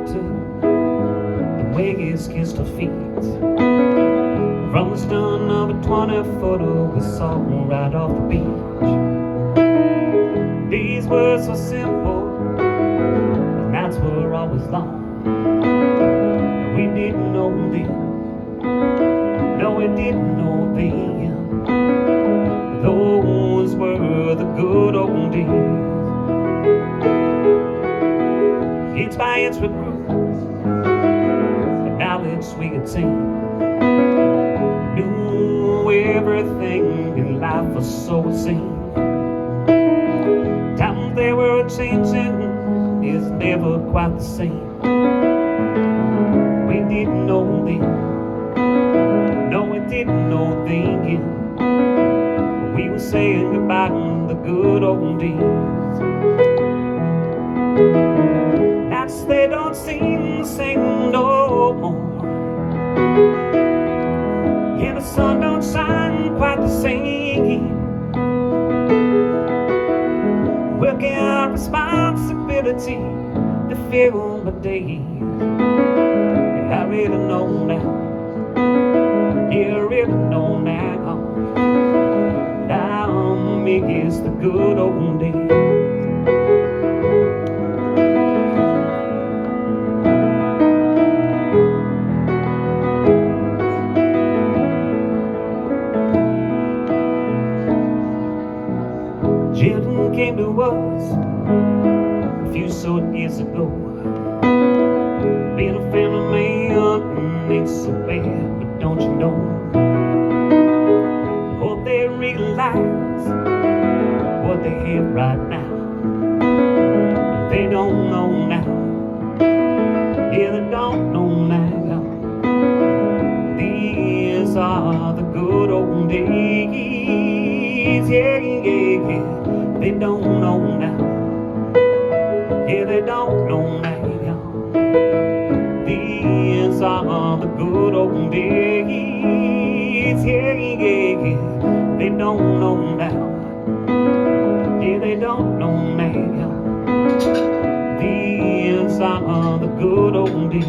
to the way his kissed her feet. From the stern of a 20-footer we saw right off the beach. These were so simple, the nights were always long. We didn't know then, no, we didn't know then. Those were the good old days. Inch by inch we grew, and knowledge we could sing. Knew everything in life was so seen. Times they were changing, it's never quite the same. We didn't know then, no, we didn't know then. We were saying goodbye to the good old days. Nights they don't seem the same no more, and the sun don't shine quite the same. Working out responsibility to fill my days. I really know now, yeah, I really know now, now me is the good old days. Children came to us a few short years ago. Being a family man ain't so bad, but don't you know? Hope they realize what they have right now. But they don't know now, yeah, they don't know now. These are the good old days, yeah, yeah, yeah. They don't know now, yeah, they don't know now. These are the good old days, yeah, yeah, yeah. They don't know now, yeah, they don't know now. These are the good old days.